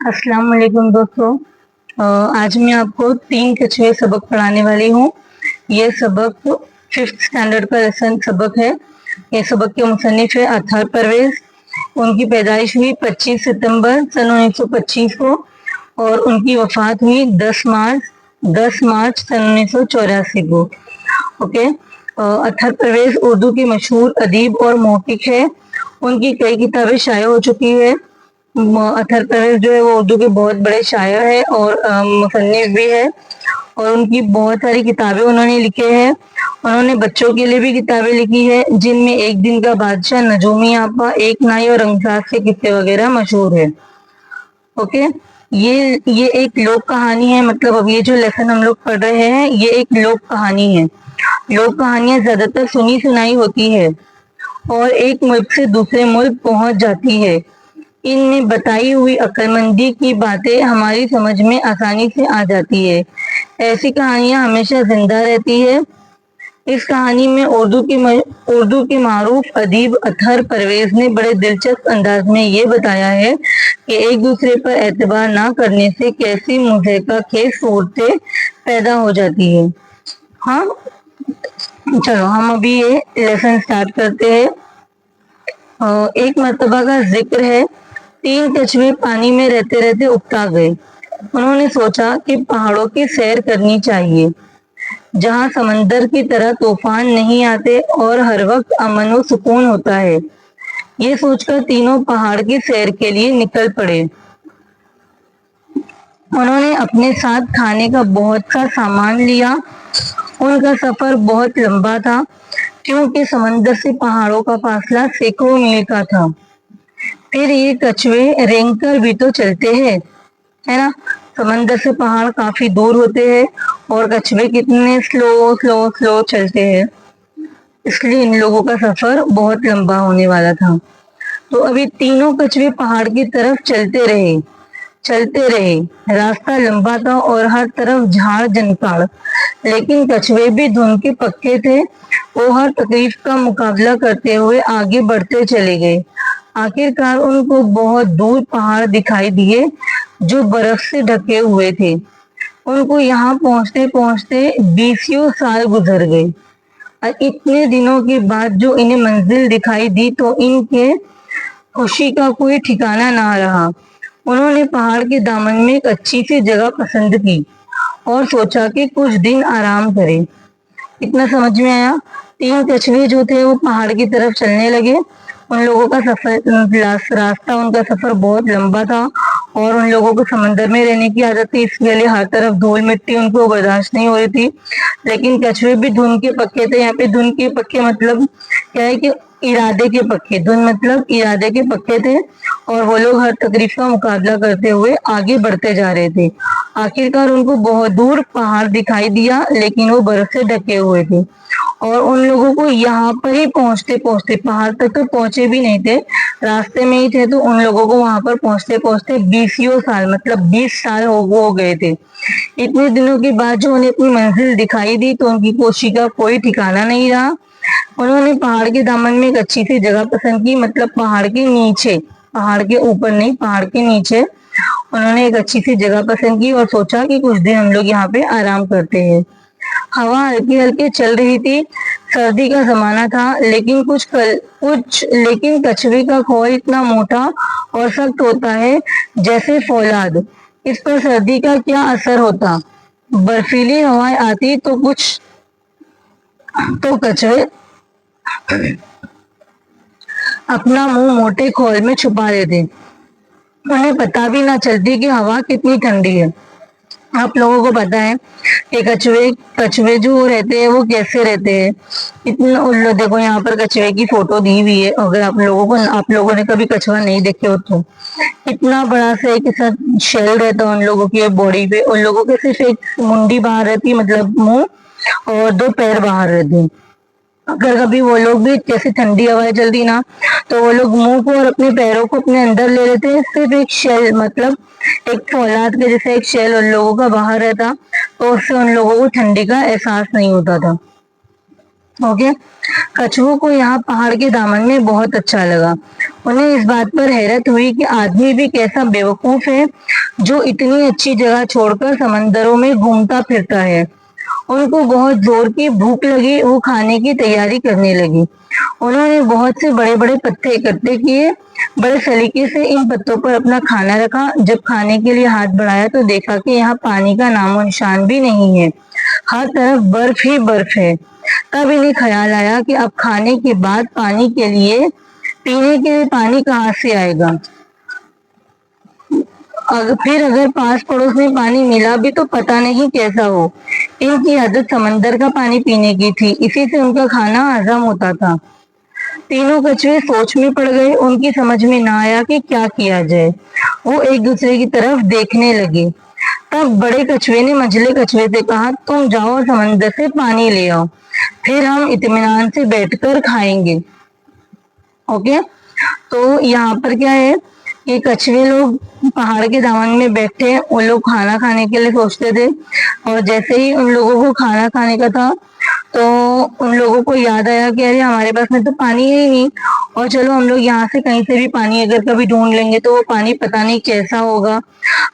अस्सलाम वालेकुम दोस्तों। आज मैं आपको 3 कछुए सबक पढ़ाने वाली हूँ। ये सबक 5th स्टैंडर्ड का लेसन सबक है। ये सबक के मुसन्निफ है अतहर परवेज। उनकी पैदाइश हुई 25 सितंबर सन 1925 को और उनकी वफात हुई 10 मार्च सन 1984 को। ओके। अतहर परवेज उर्दू की मशहूर अदीब और मौखिक है। उनकी कई किताबें शाया हो चुकी है। अतहर परवेज जो है वो उर्दू के बहुत बड़े शायर है और मुसन्निफ भी है और उनकी बहुत सारी किताबें उन्होंने लिखे हैं। उन्होंने बच्चों के लिए भी किताबें लिखी है जिनमें एक दिन का बादशाह, नजूमी आपा, एक नाई और रंगसाज के किस्से वगैरह मशहूर है। ओके। ये एक लोक कहानी है। मतलब अब ये जो लेसन हम लोग पढ़ रहे हैं ये एक लोक कहानी है। लोक कहानियां ज्यादातर सुनी सुनाई होती है और एक मुल्क से दूसरे मुल्क पहुंच जाती है। इनमें बताई हुई अक्लमंदी की बातें हमारी समझ में आसानी से आ जाती है। ऐसी कहानियां हमेशा जिंदा रहती है। इस कहानी में उर्दू के मारूफ अदीब अतहर परवेज ने बड़े दिलचस्प अंदाज में ये बताया है कि एक दूसरे पर एतबार ना करने से कैसी मुज़हका खेज सूरतें पैदा हो जाती है। हाँ, चलो हम अभी ये लेसन स्टार्ट करते हैं। एक मर्तबा का जिक्र है। 3 कछुए पानी में रहते रहते उकता गए। उन्होंने सोचा कि पहाड़ों की सैर करनी चाहिए जहां समंदर की तरह तूफान नहीं आते और हर वक्त अमन व सुकून होता है। ये सोचकर तीनों पहाड़ की सैर के लिए निकल पड़े। उन्होंने अपने साथ खाने का बहुत सा सामान लिया। उनका सफर बहुत लंबा था क्योंकि समंदर से पहाड़ों का फासला सैकड़ों मील का था। फिर ये कछुए रेंगकर भी तो चलते हैं, है ना। समंदर से पहाड़ काफी दूर होते हैं और कछुए कितने स्लो चलते हैं, इसलिए इन लोगों का सफर बहुत लंबा होने वाला था। तो अभी तीनों कछुए पहाड़ की तरफ चलते रहे। रास्ता लंबा था और हर तरफ झाड़ जंकाड़, लेकिन कछुए भी धुन के पक्के थे। वो हर तकलीफ का मुकाबला करते हुए आगे बढ़ते चले गए। आखिरकार उनको बहुत दूर पहाड़ दिखाई दिए जो बर्फ से ढके हुए थे। उनको यहाँ पहुंचते पहुंचते 20 साल गुजर गए और इतने दिनों के बाद जो इन्हें मंजिल दिखाई दी तो इनके खुशी का कोई ठिकाना ना रहा। उन्होंने पहाड़ के दामन में एक अच्छी सी जगह पसंद की और सोचा कि कुछ दिन आराम करें। इतना समझ में आया। 3 कछुए जो थे वो पहाड़ की तरफ चलने लगे। उन लोगों का रास्ता उनका सफर बहुत लंबा था और उन लोगों को समंदर में रहने की आदत थी, इसलिए हर तरफ धूल मिट्टी उनको बर्दाश्त नहीं हो रही थी। लेकिन कछुए भी धुन के पक्के थे। यहाँ पे धुन के पक्के मतलब क्या है कि इरादे के पक्के, धुन मतलब इरादे के पक्के थे और वो लोग हर तकलीफ का मुकाबला करते हुए आगे बढ़ते जा रहे थे। आखिरकार उनको बहुत दूर पहाड़ दिखाई दिया, लेकिन वो बर्फ से ढके हुए थे और उन लोगों को यहाँ पर ही पहुंचते पहुंचते, पहाड़ तक तो पहुंचे भी नहीं थे, रास्ते में ही थे, तो उन लोगों को वहां पर पहुंचते पहुंचते 20 साल मतलब 20 साल हो गए थे। इतने दिनों के बाद जो उन्हें अपनी मंजिल दिखाई दी तो उनकी कोशिश का कोई ठिकाना नहीं रहा। उन्होंने पहाड़ के दामन में एक अच्छी सी जगह पसंद की, मतलब पहाड़ के नीचे, पहाड़ के ऊपर नहीं, पहाड़ के नीचे उन्होंने एक अच्छी सी जगह पसंद की और सोचा कि कुछ दिन हम लोग यहाँ पे आराम करते हैं। हवा हल्की हल्की चल रही थी। सर्दी का जमाना था, लेकिन लेकिन कछुए का खोल इतना मोटा और सख्त होता है जैसे फौलाद। इस पर सर्दी का क्या असर होता। बर्फीली हवाएं आती तो कछुए अपना मुंह मोटे खोल में छुपा लेते। उन्हें पता भी ना चलती कि हवा कितनी ठंडी है। आप लोगों को पता है कि कछुए जो रहते हैं वो कैसे रहते हैं। इतना उन लोग देखो, यहाँ पर कछुए की फोटो दी हुई है। अगर आप लोगों ने कभी कछुआ नहीं देखे हो तो इतना बड़ा सा एक साथ शेल रहता है उन लोगों की बॉडी पे। उन लोगों के सिर्फ एक मुंडी बाहर रहती है, मतलब मुंह, और 2 पैर बाहर रहते हैं। अगर कभी वो लोग भी जैसे ठंडी हवाएं चलती ना तो वो लोग मुंह को और अपने पैरों को अपने अंदर ले लेते हैं। सिर्फ एक शेल, मतलब एक फौलाद के जैसे एक शेल उन लोगों का बाहर रहता, तो उससे उन लोगों को ठंडी का एहसास नहीं होता था। ओके। कछुओं को यहाँ पहाड़ के दामन में बहुत अच्छा लगा। उन्हें इस बात पर हैरत हुई कि आदमी भी कैसा बेवकूफ है जो इतनी अच्छी जगह छोड़कर समंदरों में घूमता फिरता है। उनको बहुत जोर की भूख लगी, वो खाने की तैयारी करने लगी। उन्होंने बहुत से बड़े बड़े पत्ते इकट्ठे किए, बड़े सलीके से इन पत्तों पर अपना खाना रखा। जब खाने के लिए हाथ बढ़ाया तो देखा कि यहाँ पानी का नामो निशान भी नहीं है, हर तरफ बर्फ ही बर्फ है। तब इन्हें ख्याल आया कि अब खाने के बाद पानी के लिए, पीने के लिए पानी कहाँ से आएगा। फिर अगर पास पड़ोस में पानी मिला भी तो पता नहीं कैसा हो। इनकी आदत समंदर का पानी पीने की थी, इसी से उनका खाना हजम होता था। तीनों कछुए सोच में पड़ गए, उनकी समझ में ना आया कि क्या किया जाए। वो एक दूसरे की तरफ देखने लगे। तब बड़े कछुए ने मझले कछुए से कहा, तुम जाओ समंदर से पानी ले आओ, फिर हम इत्मीनान से बैठकर खाएंगे। ओके, तो यहाँ पर क्या है, ये कछुए लोग पहाड़ के दामन में बैठे, उन लोग खाना खाने के लिए सोचते थे। और जैसे ही उन लोगों को खाना खाने का था तो उन लोगों को याद आया कि अरे हमारे पास में तो पानी है ही नहीं, और चलो हम लोग यहाँ से कहीं से भी पानी अगर कभी ढूंढ लेंगे तो वो पानी पता नहीं कैसा होगा,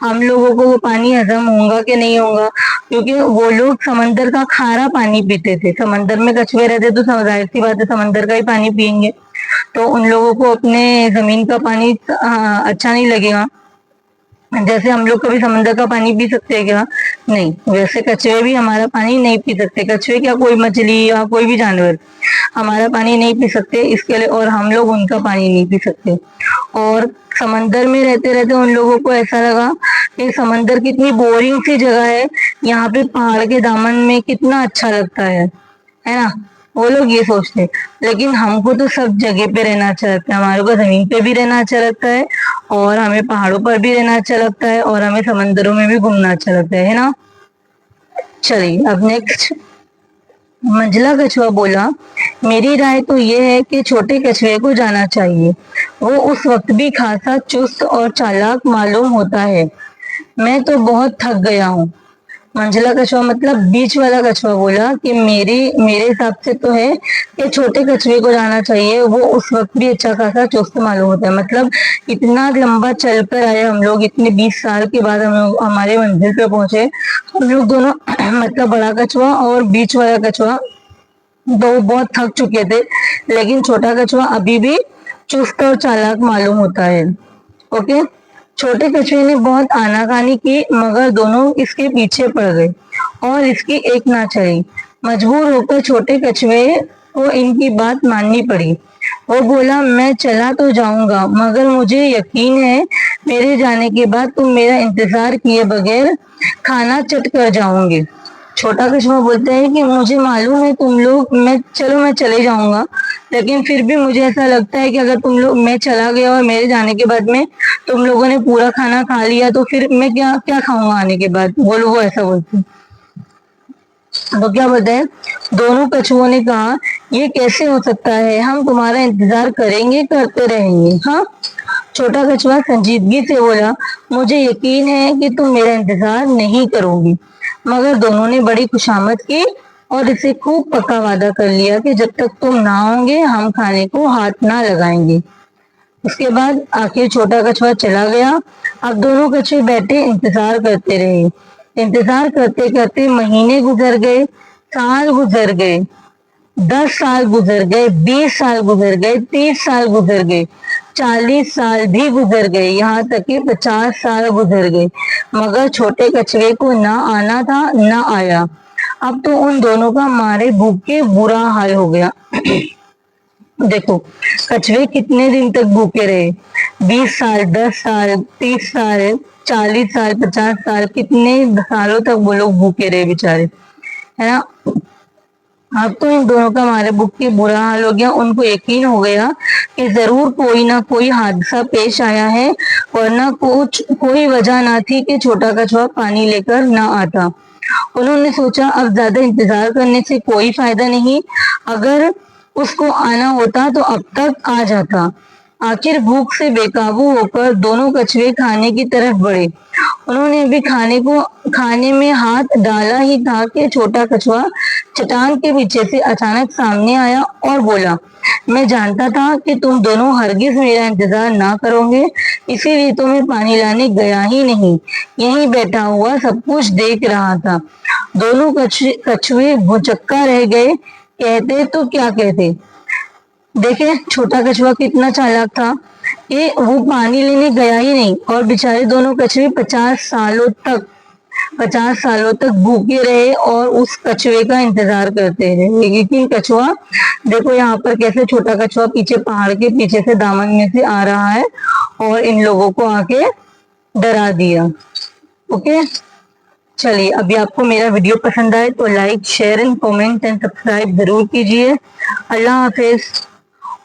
हम लोगों को वो पानी हजम होगा कि नहीं होगा। क्योंकि वो लोग समंदर का खारा पानी पीते थे। समंदर में कछुए रहते तो जाहिर सी बात है समंदर का ही पानी पियेंगे, तो उन लोगों को अपने जमीन का पानी अच्छा नहीं लगेगा। जैसे हम लोग कभी समंदर का पानी पी सकते हैं क्या? नहीं, वैसे कछुए भी हमारा पानी नहीं पी सकते। कछुए क्या, कोई मछली या कोई भी जानवर हमारा पानी नहीं पी सकते इसके लिए, और हम लोग उनका पानी नहीं पी सकते। और समंदर में रहते रहते उन लोगों को ऐसा लगा कि समंदर कितनी बोरिंग सी जगह है, यहाँ पे पहाड़ के दामन में कितना अच्छा लगता है ना। वो लोग ये सोचते, लेकिन हमको तो सब जगह पे रहना अच्छा लगता है। हमारे को जमीन पे भी रहना अच्छा लगता है, और हमें पहाड़ों पर भी रहना अच्छा लगता है, और हमें समंदरों में भी घूमना अच्छा लगता है ना। चलिए अब नेक्स्ट। मंझला कछुआ बोला, मेरी राय तो ये है कि छोटे कछुए को जाना चाहिए, वो उस वक्त भी खासा चुस्त और चालाक मालूम होता है। मैं तो बहुत थक गया हूँ। मंझला कछुआ मतलब बीच वाला कछुआ बोला कि मेरे हिसाब से तो है कि छोटे कछुए को जाना चाहिए, वो उस वक्त भी अच्छा खासा चुस्त मालूम होता है। मतलब इतना लंबा चल कर आए हम लोग, इतने 20 साल के बाद हम लोग हमारे मंजिल पे पहुंचे। हम लोग दोनों मतलब बड़ा कछुआ और बीच वाला कछुआ दो बहुत थक चुके थे, लेकिन छोटा कछुआ अभी भी चुस्त और चालाक मालूम होता है। ओके, छोटे कछुए ने बहुत आनाकानी की, मगर दोनों इसके पीछे पड़ गए और इसकी एक ना चली। मजबूर होकर छोटे कछुए को इनकी बात माननी पड़ी। वो बोला, मैं चला तो जाऊंगा, मगर मुझे यकीन है मेरे जाने के बाद तुम मेरा इंतजार किए बगैर खाना चट कर जाओगे। छोटा कछुआ बोलता है कि मुझे मालूम है तुम लोग, मैं चले जाऊंगा, लेकिन फिर भी मुझे ऐसा लगता है कि अगर तुम लोग, मैं चला गया और मेरे जाने के बाद में तुम लोगों ने पूरा खाना खा लिया तो फिर मैं क्या क्या खाऊंगा आने के बाद। वो ऐसा बोलते हैं। तो क्या बोलते हैं, दोनों कछुओं ने कहा, ये कैसे हो सकता है, हम तुम्हारा इंतजार करेंगे, करते रहेंगे। हाँ, छोटा कछुआ संजीदगी से बोला, मुझे यकीन है कि तुम मेरा इंतजार नहीं करोगी। मगर दोनों ने बड़ी खुशामद की और इसे खूब पक्का वादा कर लिया कि जब तक तुम ना आओगे हम खाने को हाथ ना लगाएंगे। उसके बाद आखिर छोटा कछुआ चला गया। अब दोनों कछुए बैठे इंतजार करते रहे। इंतजार करते करते महीने गुजर गए, साल गुजर गए, 10 साल गुजर गए, 20 साल गुजर गए, 30 साल गुजर गए, 40 साल भी गुजर गए, यहाँ तक कि 50 साल गुजर गए, मगर छोटे कछुए को ना आना था ना आया। अब तो उन दोनों का मारे भूख के बुरा हाल हो गया। देखो, कछुए कितने दिन तक भूखे रहे, 20 साल, 10 साल, 30 साल, 40 साल, 50 साल, कितने सालों तक वो लोग भूखे रहे बेचारे, है ना। अब तो इन दोनों का मारे भूख के बुरा हाल हो गया। उनको यकीन हो गया कि जरूर कोई ना कोई हादसा पेश आया है, वरना कोई वजह ना थी कि छोटा कछुआ पानी लेकर ना आता। उन्होंने सोचा अब ज्यादा इंतजार करने से कोई फायदा नहीं, अगर उसको आना होता तो अब तक आ जाता। आखिर भूख से बेकाबू होकर दोनों कछुए खाने की तरफ बढ़े انہوں نے ابھی کھانے میں ہاتھ ڈالا ہی تھا کہ چھوٹا کچھوا چٹان کے پیچھے سے اچانک سامنے آیا اور بولا، میں جانتا تھا کہ تم دونوں ہرگز میرا انتظار نہ کرو گے، اسی لیے تو میں پانی لانے گیا ہی نہیں، یہیں بیٹھا ہوا سب کچھ دیکھ رہا تھا۔ دونوں کچھوے بھوچکا رہ گئے، کہتے تو کیا کہتے۔ دیکھیں چھوٹا کچھوا کتنا چالاک تھا کہ وہ پانی لینے گیا ہی نہیں، اور بیچارے دونوں کچھوے 50 سالوں تک بھوکے رہے اور اس کچھوے کا انتظار کرتے رہے۔ لیکن کچھوا دیکھو یہاں پر کیسے چھوٹا کچھوا پیچھے پہاڑ کے پیچھے سے دامن میں سے آ رہا ہے اور ان لوگوں کو آ کے ڈرا دیا۔ اوکے، چلیے ابھی آپ کو میرا ویڈیو پسند آئے تو like, share and comment and subscribe ضرور کیجیے۔ اللہ حافظ۔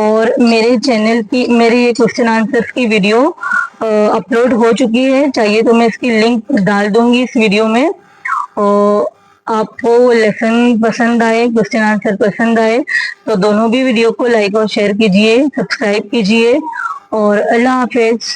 اور میرے چینل کی میری کوشچن آنسر کی ویڈیو اپلوڈ ہو چکی ہے، چاہیے تو میں اس کی لنک ڈال دوں گی اس ویڈیو میں۔ اور آپ کو لیسن پسند آئے، کوشچن آنسر پسند آئے تو دونوں بھی ویڈیو کو لائک اور شیئر کیجیے، سبسکرائب کیجیے، اور اللہ حافظ۔